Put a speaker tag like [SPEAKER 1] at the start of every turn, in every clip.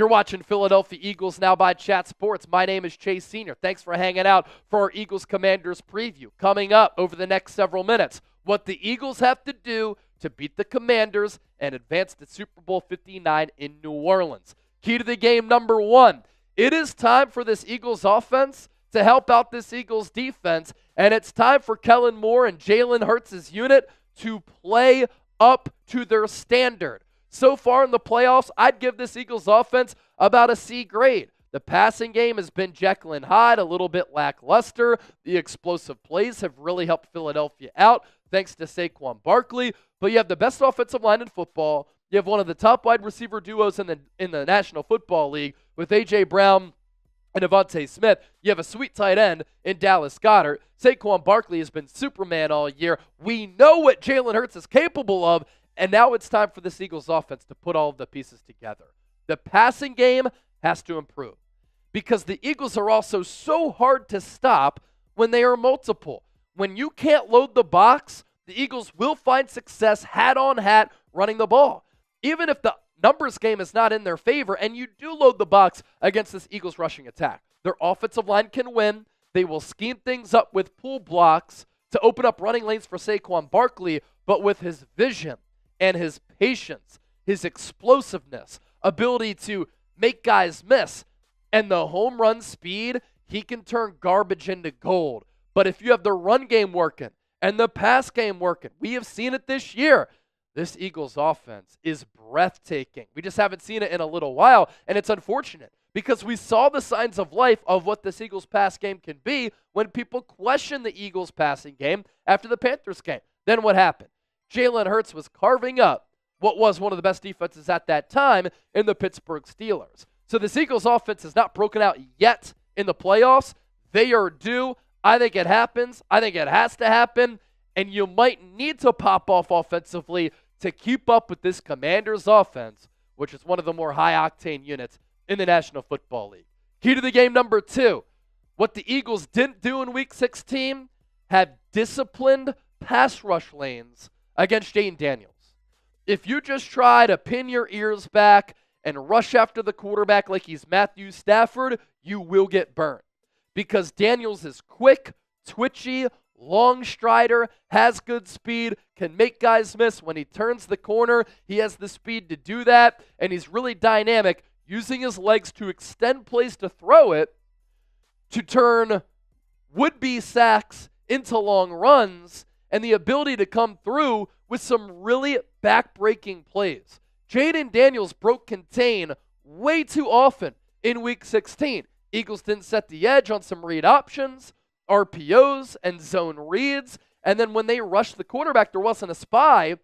[SPEAKER 1] You're watching Philadelphia Eagles Now by Chat Sports. My name is Chase Sr. Thanks for hanging out for our Eagles Commanders preview. Coming up over the next several minutes, what the Eagles have to do to beat the Commanders and advance to Super Bowl 59 in New Orleans. Key to the game number one. It is time for this Eagles offense to help out this Eagles defense, and it's time for Kellen Moore and Jalen Hurts' unit to play up to their standard. So far in the playoffs, I'd give this Eagles offense about a C grade. The passing game has been Jekyll and Hyde, a little bit lackluster. The explosive plays have really helped Philadelphia out, thanks to Saquon Barkley. But you have the best offensive line in football. You have one of the top wide receiver duos in the National Football League with A.J. Brown and Devontae Smith. You have a sweet tight end in Dallas Goedert. Saquon Barkley has been Superman all year. We know what Jalen Hurts is capable of, and now it's time for this Eagles offense to put all of the pieces together. The passing game has to improve because the Eagles are also so hard to stop when they are multiple. When you can't load the box, the Eagles will find success hat on hat running the ball. Even if the numbers game is not in their favor and you do load the box against this Eagles rushing attack, their offensive line can win. They will scheme things up with pull blocks to open up running lanes for Saquon Barkley, but with his vision and his patience, his explosiveness, ability to make guys miss, and the home run speed, he can turn garbage into gold. But if you have the run game working and the pass game working, we have seen it this year. This Eagles offense is breathtaking. We just haven't seen it in a little while, and it's unfortunate because we saw the signs of life of what this Eagles pass game can be when people question the Eagles passing game after the Panthers game. Then what happened? Jalen Hurts was carving up what was one of the best defenses at that time in the Pittsburgh Steelers. So this Eagles offense is not broken out yet in the playoffs. They are due. I think it happens. I think it has to happen. And you might need to pop off offensively to keep up with this Commanders offense, which is one of the more high-octane units in the National Football League. Key to the game number two. What the Eagles didn't do in Week 16, have disciplined pass rush lanes against Jaden Daniels. If you just try to pin your ears back and rush after the quarterback like he's Matthew Stafford, you will get burnt. Because Daniels is quick, twitchy, long strider, has good speed, can make guys miss. When he turns the corner, he has the speed to do that, and he's really dynamic, using his legs to extend plays to throw it, to turn would-be sacks into long runs, and the ability to come through with some really back-breaking plays. Jaden Daniels broke contain way too often in Week 16. Eagles didn't set the edge on some read options, RPOs, and zone reads, and then when they rushed the quarterback, there wasn't a spy,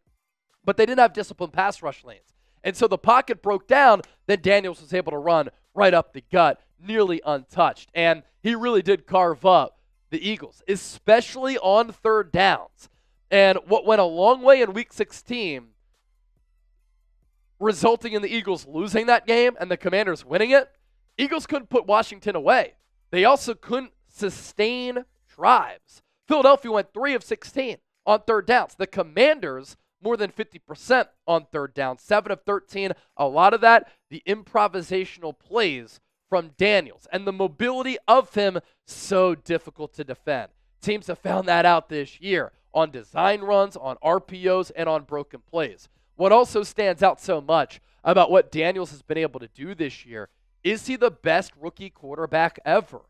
[SPEAKER 1] but they didn't have disciplined pass rush lanes. And so the pocket broke down, then Daniels was able to run right up the gut, nearly untouched. And he really did carve up the Eagles, especially on third downs. And what went a long way in Week 16, resulting in the Eagles losing that game and the Commanders winning it, Eagles couldn't put Washington away. They also couldn't sustain drives. Philadelphia went 3 of 16 on third downs. The Commanders, more than 50% on third down, 7 of 13. A lot of that, the improvisational plays from Daniels. And the mobility of him, so difficult to defend. Teams have found that out this year on design runs, on RPOs, and on broken plays. What also stands out so much about what Daniels has been able to do this year is he the best rookie quarterback ever.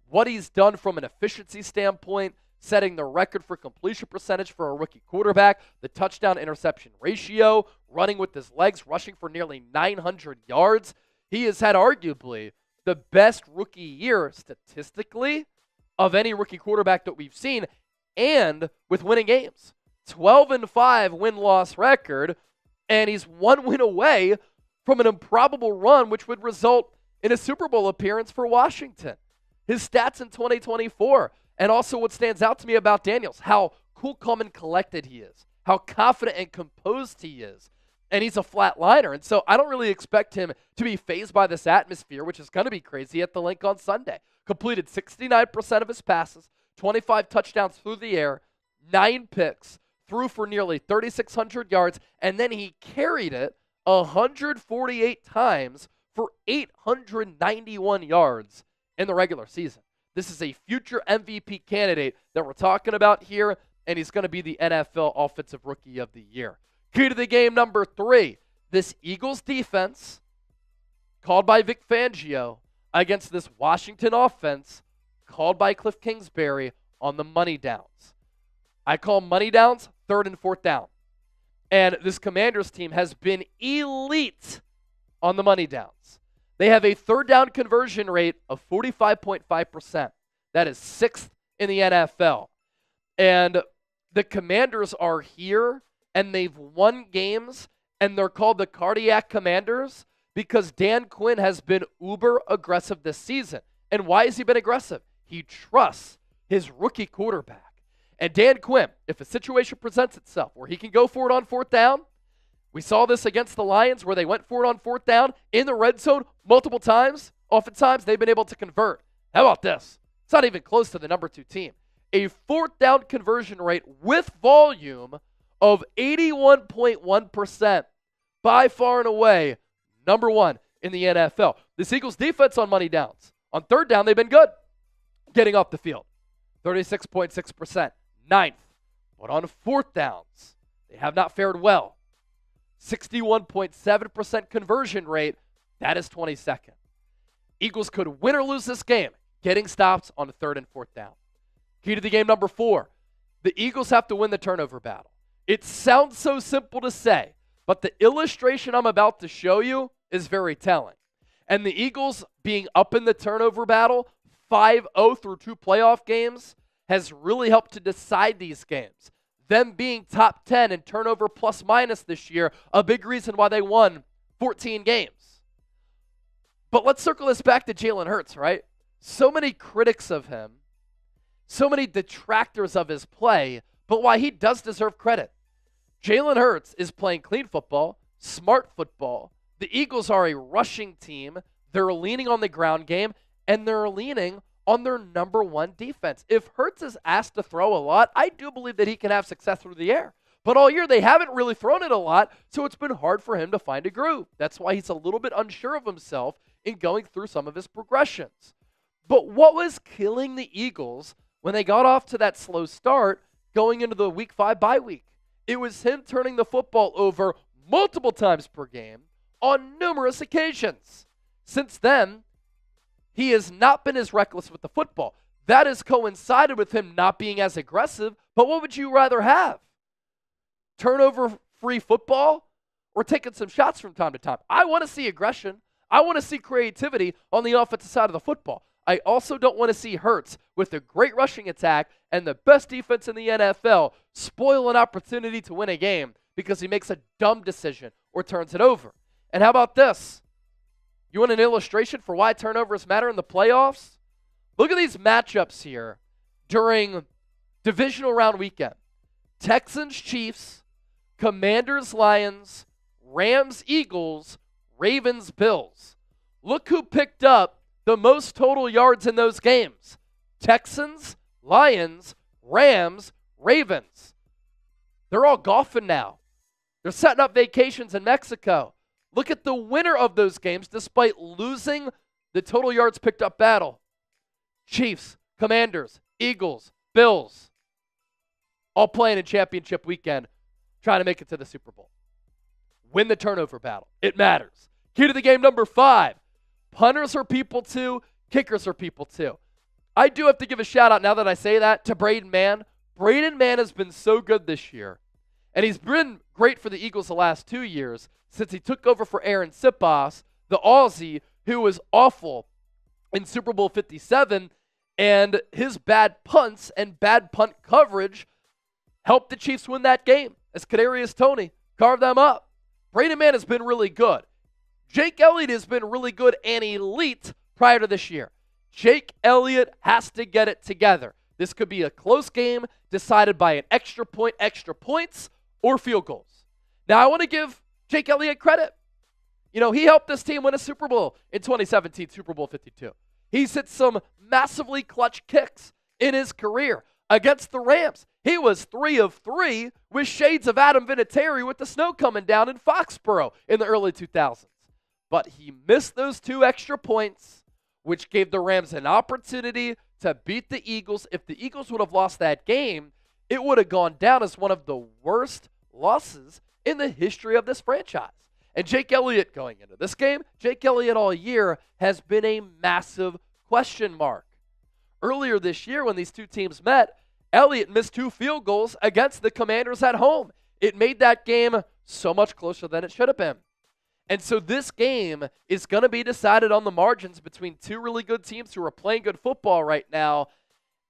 [SPEAKER 1] What he's done from an efficiency standpoint, setting the record for completion percentage for a rookie quarterback, the touchdown-interception ratio, running with his legs, rushing for nearly 900 yards. He has had arguably the best rookie year statistically of any rookie quarterback that we've seen, and with winning games. 12-5 win-loss record, and he's 1 win away from an improbable run, which would result in a Super Bowl appearance for Washington. His stats in 2024, and also what stands out to me about Daniels, how cool, calm, and collected he is, how confident and composed he is, and he's a flat liner. And so I don't really expect him to be fazed by this atmosphere, which is going to be crazy at the Link on Sunday. Completed 69% of his passes, 25 touchdowns through the air, 9 picks, threw for nearly 3,600 yards, and then he carried it 148 times for 891 yards in the regular season. This is a future MVP candidate that we're talking about here, and he's going to be the NFL Offensive Rookie of the Year. Key to the game number 3, this Eagles defense, called by Vic Fangio, against this Washington offense, called by Cliff Kingsbury on the money downs. I call money downs 3rd and 4th down. And this Commanders team has been elite on the money downs. They have a 3rd down conversion rate of 45.5%. That is 6th in the NFL. And the Commanders are here, and they've won games, and they're called the Cardiac Commanders because Dan Quinn has been uber aggressive this season. And why has he been aggressive? He trusts his rookie quarterback. And Dan Quinn, if a situation presents itself where he can go for it on 4th down, we saw this against the Lions where they went for it on 4th down in the red zone multiple times. Oftentimes, they've been able to convert. How about this? It's not even close to the number 2 team. A 4th down conversion rate with volume of 81.1%. By far and away, number 1 in the NFL. This Eagles defense on money downs. On 3rd down, they've been good getting off the field. 36.6%. 9th. But on 4th downs, they have not fared well. 61.7% conversion rate. That is 22nd. Eagles could win or lose this game getting stops on 3rd and 4th down. Key to the game number 4. The Eagles have to win the turnover battle. It sounds so simple to say, but the illustration I'm about to show you is very telling. And the Eagles being up in the turnover battle 5-0 through 2 playoff games has really helped to decide these games. Them being top 10 in turnover plus minus this year, a big reason why they won 14 games. But let's circle this back to Jalen Hurts, right? So many critics of him, so many detractors of his play, but why he does deserve credit. Jalen Hurts is playing clean football, smart football. The Eagles are a rushing team. They're leaning on the ground game, and they're leaning on their number 1 defense. If Hurts is asked to throw a lot, I do believe that he can have success through the air. But all year, they haven't really thrown it a lot, so it's been hard for him to find a groove. That's why he's a little bit unsure of himself in going through some of his progressions. But what was killing the Eagles when they got off to that slow start going into the Week 5 bye week? It was him turning the football over multiple times per game on numerous occasions. Since then, he has not been as reckless with the football. That has coincided with him not being as aggressive, but what would you rather have? Turnover-free football or taking some shots from time to time? I want to see aggression. I want to see creativity on the offensive side of the football. I also don't want to see Hurts with a great rushing attack and the best defense in the NFL spoil an opportunity to win a game because he makes a dumb decision or turns it over. And how about this? You want an illustration for why turnovers matter in the playoffs? Look at these matchups here during divisional round weekend. Texans, Chiefs, Commanders, Lions, Rams, Eagles, Ravens, Bills. Look who picked up the most total yards in those games. Texans, Lions, Rams, Ravens. They're all golfing now. They're setting up vacations in Mexico. Look at the winner of those games despite losing the total yards picked up battle. Chiefs, Commanders, Eagles, Bills, all playing in championship weekend, trying to make it to the Super Bowl. Win the turnover battle. It matters. Key to the game number 5. Punters are people too. Kickers are people too. I do have to give a shout out now that I say that to Braden Mann. Braden Mann has been so good this year. And he's been great for the Eagles the last 2 years since he took over for Aaron Siposs, the Aussie, who was awful in Super Bowl 57. And his bad punts and bad punt coverage helped the Chiefs win that game as Kadarius Toney carved them up. Braden Mann has been really good. Jake Elliott has been really good and elite prior to this year. Jake Elliott has to get it together. This could be a close game decided by an extra point, extra points, or field goals. Now, I want to give Jake Elliott credit. You know, he helped this team win a Super Bowl in 2017, Super Bowl 52. He's hit some massively clutch kicks in his career against the Rams. He was 3 of 3 with shades of Adam Vinatieri with the snow coming down in Foxborough in the early 2000s. but he missed those 2 extra points, which gave the Rams an opportunity to beat the Eagles. If the Eagles would have lost that game, it would have gone down as one of the worst losses in the history of this franchise. And Jake Elliott going into this game, Jake Elliott all year has been a massive question mark. Earlier this year when these two teams met, Elliott missed 2 field goals against the Commanders at home. It made that game so much closer than it should have been. And so this game is going to be decided on the margins between 2 really good teams who are playing good football right now.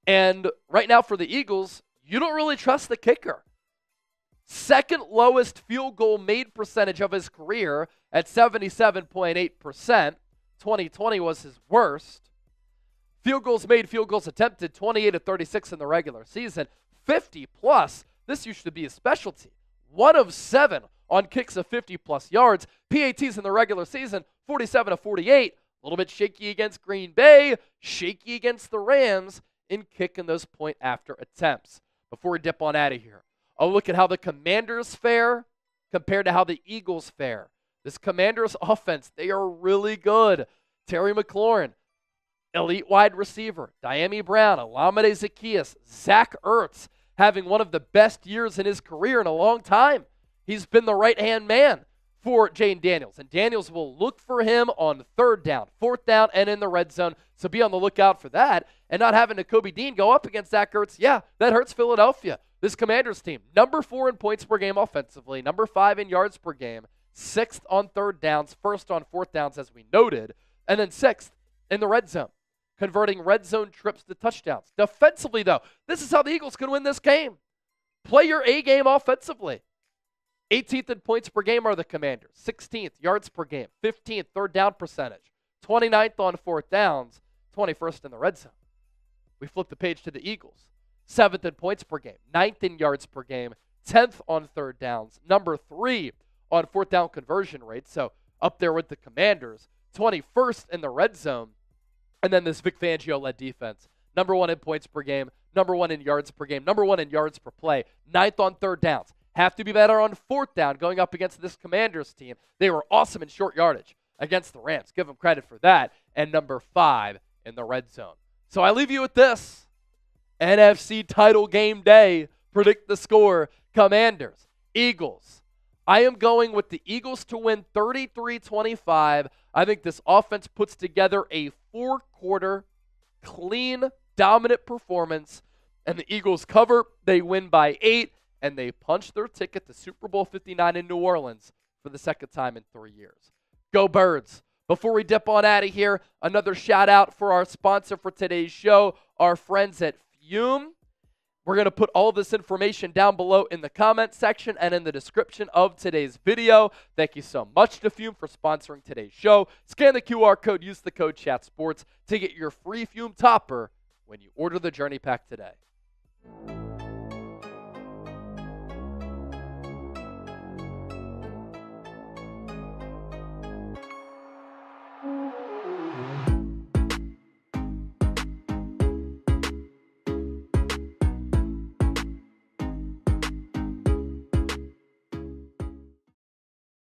[SPEAKER 1] And right now for the Eagles, you don't really trust the kicker. Second lowest field goal made percentage of his career at 77.8%. 2020 was his worst. Field goals made, field goals attempted, 28 of 36 in the regular season. 50 plus, this used to be a specialty. 1 of 7 on kicks of 50 plus yards. PATs in the regular season, 47 of 48. A little bit shaky against Green Bay, shaky against the Rams in kicking those point after attempts. Before we dip on out of here, I'll look at how the Commanders fare compared to how the Eagles fare. This Commanders offense, they are really good. Terry McLaurin, elite wide receiver. Diami Brown, Olamide Zaccheaus, Zach Ertz having one of the best years in his career in a long time. He's been the right-hand man for Jane Daniels, and Daniels will look for him on 3rd down, 4th down, and in the red zone, so be on the lookout for that. And not having Nakobe Dean go up against Zach Ertz, yeah, that hurts Philadelphia. This Commanders team, number 4 in points per game offensively, number 5 in yards per game, 6th on 3rd downs, 1st on 4th downs, as we noted, and then 6th in the red zone, converting red zone trips to touchdowns. Defensively, though, this is how the Eagles can win this game. Play your A game offensively. 18th in points per game are the Commanders. 16th yards per game. 15th 3rd down percentage. 29th on 4th downs. 21st in the red zone. We flip the page to the Eagles. 7th in points per game. 9th in yards per game. 10th on 3rd downs. Number 3 on 4th down conversion rate. So up there with the Commanders. 21st in the red zone. And then this Vic Fangio-led defense. Number 1 in points per game. Number 1 in yards per game. Number 1 in yards per play. 9th on 3rd downs. Have to be better on 4th down going up against this Commanders team. They were awesome in short yardage against the Rams. Give them credit for that. And number 5 in the red zone. So I leave you with this. NFC title game day. Predict the score. Commanders. Eagles. I am going with the Eagles to win 33-25. I think this offense puts together a 4-quarter, clean, dominant performance. And the Eagles cover. They win by 8. And they punch their ticket to Super Bowl 59 in New Orleans for the 2nd time in 3 years. Go Birds. Before we dip on out of here, another shout out for our sponsor for today's show, our friends at Fume. We're going to put all this information down below in the comment section and in the description of today's video. Thank you so much to Fume for sponsoring today's show. Scan the QR code, use the code ChatSports to get your free Fume topper when you order the Journey Pack today.